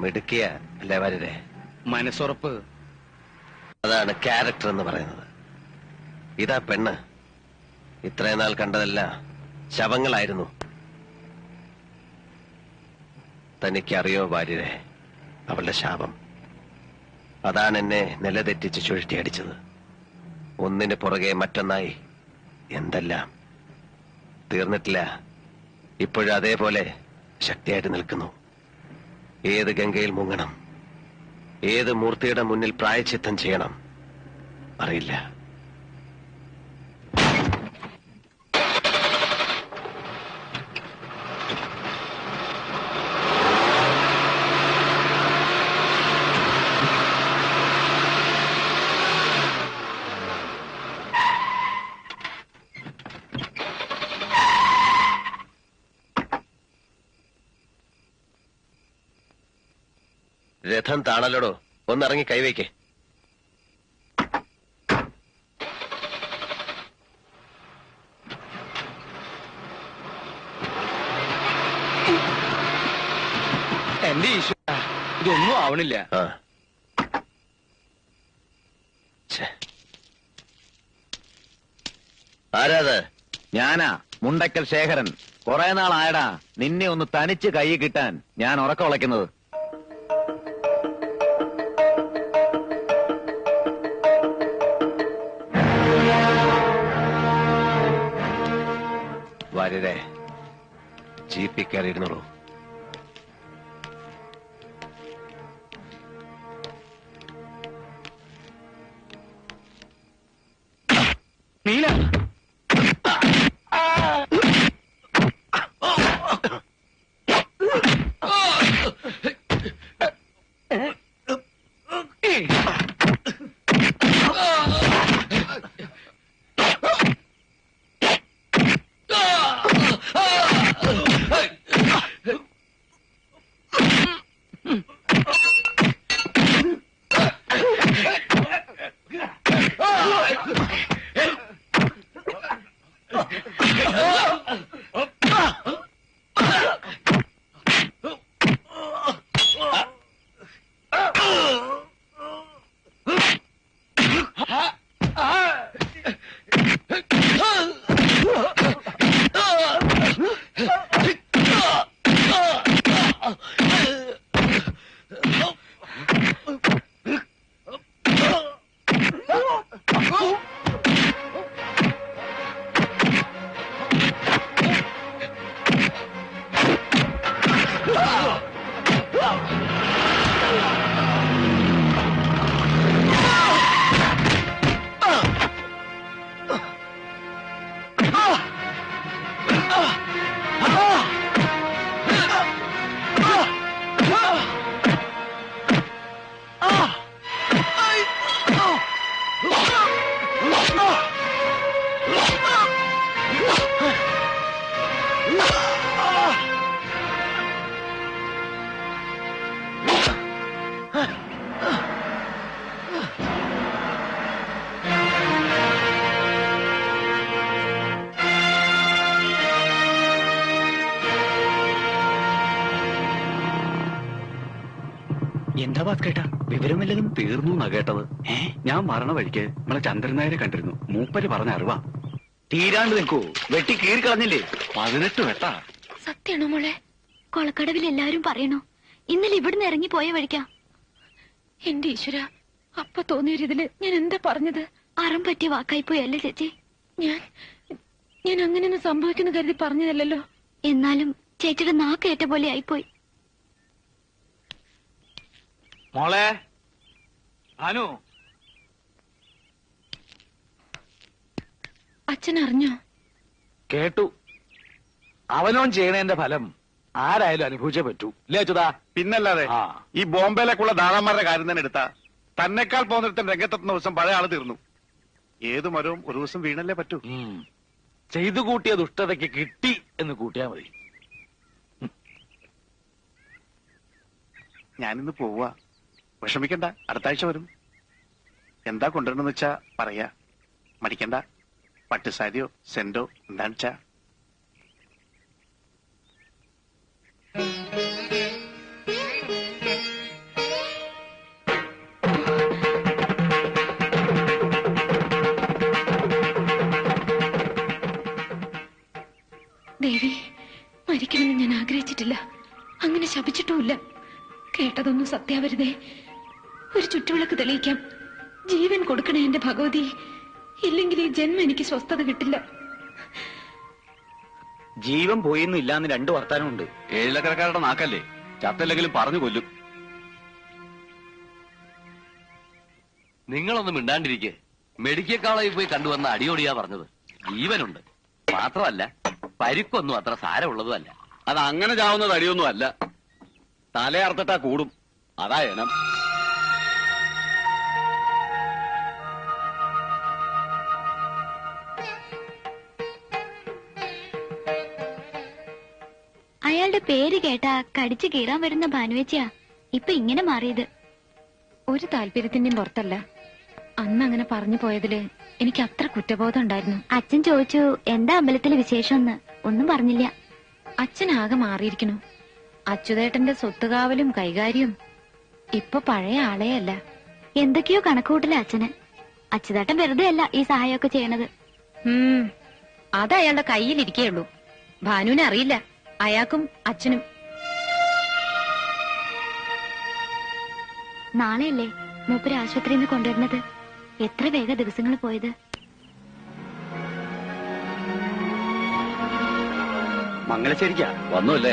മിടുക്കിയ അല്ലേ വാര്യരെ? മനസ്സുറപ്പ്. അതാണ് ക്യാരക്ടർ എന്ന് പറയുന്നത്. ഇതാ പെണ്ണ്. ഇത്രയും നാൾ കണ്ടതല്ല ശവങ്ങളായിരുന്നു. തനിക്കറിയോ വാര്യരെ അവളുടെ ശാപം? അതാണ് എന്നെ നിലതെറ്റിച്ച് ചുഴറ്റിയടിച്ചത്. ഒന്നിന് പുറകെ മറ്റൊന്നായി എന്തെല്ലാം. തീർന്നിട്ടില്ല. ഇപ്പോഴും അതേപോലെ ശക്തിയായിട്ട് നിൽക്കുന്നു. ഏത് ഗംഗയിൽ മുങ്ങണം, ഏത് മൂർത്തിയുടെ മുന്നിൽ പ്രായശ്ചിത്തം ചെയ്യണം അറിയില്ല. രഥം താണല്ലോടോ, ഒന്നിറങ്ങി കൈവയ്ക്കേ. എന്റെ ഈശ്വര, ഇതൊന്നും ആവണില്ല. ആരാത്? ഞാനാ, മുണ്ടക്കൽ ശേഖരൻ. കുറെ നാളായടാ നിന്നെ ഒന്ന് തനിച്ച് കൈ കിട്ടാൻ ഞാൻ ഉറക്കം ഉളയ്ക്കുന്നത്. വാര്യരെ, ജീപ്പിൽ കയറിയിരുന്നുള്ളൂ. നീല, എന്താ ഭാസ്കരേട്ടാ, വിവരമില്ലതും തീർന്നു എന്നാ കേട്ടത്. ഞാൻ മരണ വഴിക്ക് നമ്മളെ ചന്ദ്രൻ നായരെ കണ്ടിരുന്നു. മൂപ്പര് പറഞ്ഞ അറിവാ. തീരാണ്ട് നിൽക്കൂ, വെട്ടി കീറിക്കളഞ്ഞില്ലേ? 18 വെട്ടാ. സത്യാണോ മോളെ? കൊളക്കടവിൽ എല്ലാവരും പറയണോ ഇന്നലെ ഇവിടുന്ന് ഇറങ്ങി പോയ വഴിക്കാ? എന്റെ ഈശ്വര, അപ്പൊ തോന്നിയൊരിതില് ഞാൻ എന്താ പറഞ്ഞത്? അറം പറ്റിയ വാക്കായി പോയി അല്ലേ ചേച്ചി? ഞാൻ അങ്ങനെയൊന്നും സംഭവിക്കുന്നു കരുതി പറഞ്ഞതല്ലോ. എന്നാലും ചേച്ചിയുടെ നാക്കേറ്റ പോലെ ആയിപ്പോയി. മോളെ അനു, അച്ഛൻ അറിഞ്ഞോ? കേട്ടു. അവനോൻ ചെയ്യണേന്റെ ഫലം ആരായാലും അനുഭവിച്ചേ പറ്റൂ. ഇല്ലേ അച്യുതാ? പിന്നല്ലാതെ ഈ ബോംബെയിലേക്കുള്ള ദാതാന്മാരുടെ കാര്യം തന്നെ എടുത്താ തന്നെക്കാൾ പോന്നിടത്തൻ രംഗത്തെത്തുന്ന ദിവസം പഴയ ആള് തീർന്നു. ഏത് മരവും ഒരു ദിവസം വീണല്ലേ പറ്റൂ. ചെയ്തു കൂട്ടിയ ദുഷ്ടതയ്ക്ക് കിട്ടി എന്ന് കൂട്ടിയാ മതി. ഞാനിന്ന് പോവാ. വിഷമിക്കണ്ട, അടുത്ത ആഴ്ച വരും. എന്താ കൊണ്ടുവരണമെന്ന് വെച്ചാ പറയാ. മടിക്കണ്ട. പട്ടുസാരിയോ സെന്റോ എന്താണെന്ന് വെച്ചാ. മരിക്കണമെന്ന് ഞാൻ ആഗ്രഹിച്ചിട്ടില്ല, അങ്ങനെ ശപിച്ചിട്ടുമില്ല. കേട്ടതൊന്നും സത്യാവരുതേ. ഒരു ചുറ്റുവിളക്ക് തെളിയിക്കാം. ജീവൻ കൊടുക്കണേ എന്റെ ഭഗവതി, ഇല്ലെങ്കിൽ ഈ ജന്മം എനിക്ക് സ്വസ്ഥത കിട്ടില്ല. ജീവൻ പോയിന്നും ഇല്ലാന്ന് രണ്ടു വർത്താനമുണ്ട്. ഏഴിലക്കരക്കാരുടെ നാക്കല്ലേ, ചത്തല്ലെങ്കിലും പറഞ്ഞു കൊല്ലും. നിങ്ങളൊന്നും മിണ്ടാണ്ടിരിക്കെ. മെഡിക്കൽ കോളേജിൽ പോയി കണ്ടുവന്ന അടിയോടിയാ പറഞ്ഞത്. ജീവനുണ്ട്, മാത്രമല്ല പരിക്കൊന്നും അത്ര സാരമുള്ളതും അല്ല. അത് അങ്ങനെ ചാവുന്നത് അടിയൊന്നും അല്ല, തലയർത്തിട്ടാ കൂടും. അതാ എനം. അയാളുടെ പേര് കേട്ടാ കടിച്ചു കീറാൻ വരുന്ന ഭാനുവേച്ചിയാ ഇപ്പൊ ഇങ്ങനെ മാറിയത്. ഒരു താല്പര്യത്തിന്റെയും പുറത്തല്ല. അന്ന് അങ്ങനെ പറഞ്ഞു പോയതില് എനിക്ക് അത്ര കുറ്റബോധം ഉണ്ടായിരുന്നു. അച്ഛൻ ചോദിച്ചു എന്താ അമ്പലത്തിലെ വിശേഷമെന്ന്. ഒന്നും പറഞ്ഞില്ല. അച്ഛനാകെ മാറിയിരിക്കണു. അച്യുതേട്ടന്റെ സ്വത്തുകാവലും കൈകാര്യവും ഇപ്പൊ പഴയ ആളെയല്ല. എന്തൊക്കെയോ കണക്കുകൂട്ടില്ല അച്ഛന്. അച്യുതേട്ടൻ വെറുതെ അല്ല ഈ സഹായമൊക്കെ ചെയ്യണത്. അത് അയാളുടെ കയ്യിലിരിക്കേയുള്ളൂ. ഭാനുവിനെ അറിയില്ല, അയാൾക്കും അച്ഛനും. നാളെയല്ലേ മൂപ്പര് ആശുപത്രിയിൽ നിന്ന് കൊണ്ടുവരുന്നത്? എത്ര വേഗ ദിവസങ്ങൾ പോയത്. മംഗലശ്ശേരിക്കാ വന്നുല്ലേ?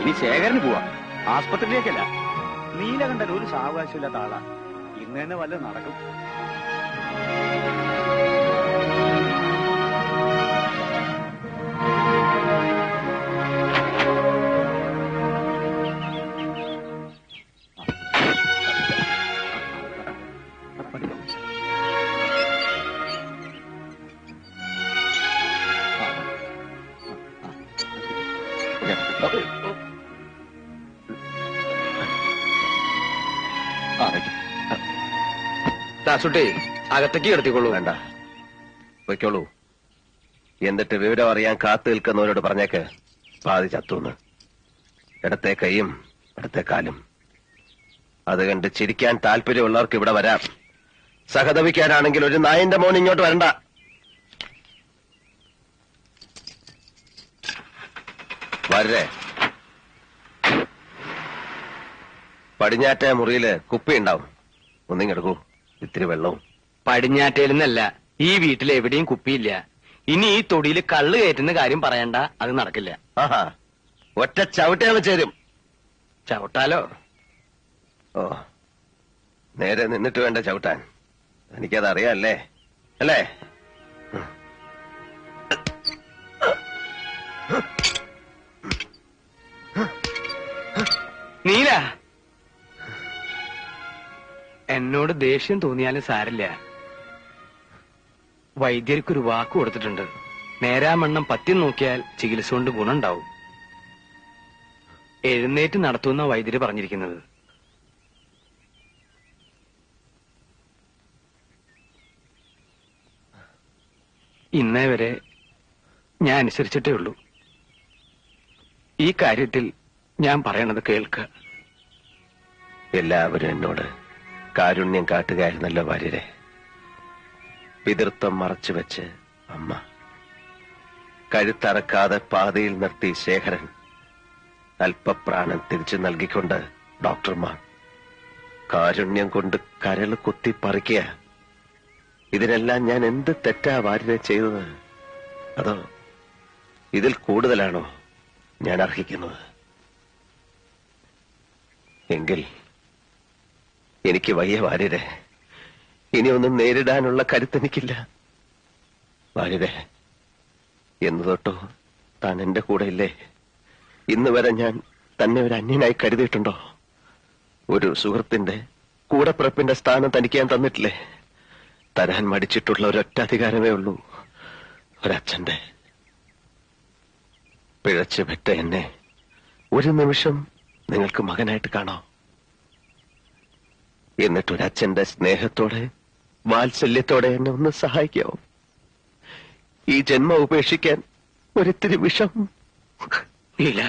ഇനി ശേഖരന് പോവാ, ആസ്പത്രിയിലേക്കല്ല. നീലകണ്ഠൻ ഒരു സാവകാശമില്ലാത്ത ആളാ. ഇന്ന് തന്നെ വല്ലതും നടക്കും. ദാസുട്ടി അകത്തേക്ക് കിടത്തിക്കൊള്ളൂ. വേണ്ട, വയ്ക്കോളൂ. എന്നിട്ട് വിവരം അറിയാൻ കാത്തു നിൽക്കുന്നവരോട് പറഞ്ഞേക്ക് പാതി ചത്തൂന്ന്. ഇടത്തെ കൈയും ഇടത്തെ കാലും. അത് കണ്ട് ചിരിക്കാൻ താല്പര്യമുള്ളവർക്ക് ഇവിടെ വരാം. സഹതപിക്കാനാണെങ്കിൽ ഒരു നായന്റെ മോൻ ഇങ്ങോട്ട് വരണ്ട. വരേ. പടിഞ്ഞാറ്റ മുറിയില് കുപ്പി ഉണ്ടാവും, ഒന്നിങ്ങെടുക്കൂ. ഇത്തിരി വെള്ളവും. പടിഞ്ഞാറ്റേലെന്നല്ല, ഈ വീട്ടിൽ എവിടെയും കുപ്പിയില്ല. ഇനി ഈ തൊടിയിൽ കള്ള് കയറ്റുന്ന കാര്യം പറയണ്ട, അത് നടക്കില്ല. ആഹാ, ഒറ്റ ചവിട്ടയാൽ ചേരും. ചവിട്ടാലോ? ഓ, നേരെ നിന്നിട്ട് വേണ്ട ചവിട്ടാൻ. എനിക്കത് അറിയാല്ലേ അല്ലേ? നീല, എന്നോട് ദേഷ്യം തോന്നിയാലും സാരില്ല. വൈദ്യർക്കൊരു വാക്ക് കൊടുത്തിട്ടുണ്ട്. നേരാമണ്ണം പത്യം നോക്കിയാൽ ചികിത്സ കൊണ്ട് ഗുണമുണ്ടാവും. എഴുന്നേറ്റ് നടത്തുന്ന വൈദ്യര് പറഞ്ഞിരിക്കുന്നത്. ഇന്നേ വരെ ഞാൻ അനുസരിച്ചിട്ടേ ഉള്ളൂ. ഈ കാര്യത്തിൽ ഞാൻ പറയണത് കേൾക്കുക. എല്ലാവരും എന്നോട് കാരുണ്യം കാട്ടുകയായിരുന്നല്ലോ ഭാര്യരെ. പിതൃത്വം മറച്ചുവെച്ച് അമ്മ, കഴുത്തറക്കാതെ പാതയിൽ നിർത്തി ശേഖരൻ, അല്പപ്രാണൻ തിരിച്ചു നൽകിക്കൊണ്ട് ഡോക്ടർമാർ, കാരുണ്യം കൊണ്ട് കരൾ കുത്തി പറിക്കുക. ഇതിനെല്ലാം ഞാൻ എന്ത് തെറ്റാ ഭാര്യരെ ചെയ്തത്? അതോ ഇതിൽ കൂടുതലാണോ ഞാൻ അർഹിക്കുന്നത്? എങ്കിൽ എനിക്ക് വയ്യ ഭാര്യരെ. ഇനിയൊന്നും നേരിടാനുള്ള കരുത്തെനിക്കില്ല ഭാര്യരെ. എന്ന് തൊട്ടോ താൻ എന്റെ കൂടെ ഇല്ലേ? ഇന്ന് വരെ ഞാൻ തന്നെ ഒരു അന്യനായി കരുതിയിട്ടുണ്ടോ? ഒരു സുഹൃത്തിന്റെ കൂടപ്പിറപ്പിന്റെ സ്ഥാനം തനിക്ക് ഞാൻ തന്നിട്ടില്ലേ? തരാൻ മടിച്ചിട്ടുള്ള ഒരൊറ്റ അധികാരമേ ഉള്ളൂ, ഒരച്ഛന്റെ. പിഴച്ചു പെറ്റ എന്നെ ഒരു നിമിഷം നിങ്ങൾക്ക് മകനായിട്ട് കാണാം. എന്നിട്ടൊരച്ഛന്റെ സ്നേഹത്തോടെ വാത്സല്യത്തോടെ എന്നെ ഒന്ന് സഹായിക്കാവോ? ഈ ജന്മം ഉപേക്ഷിക്കാൻ ഒരിത്തിരി വിഷം. ഇല്ല.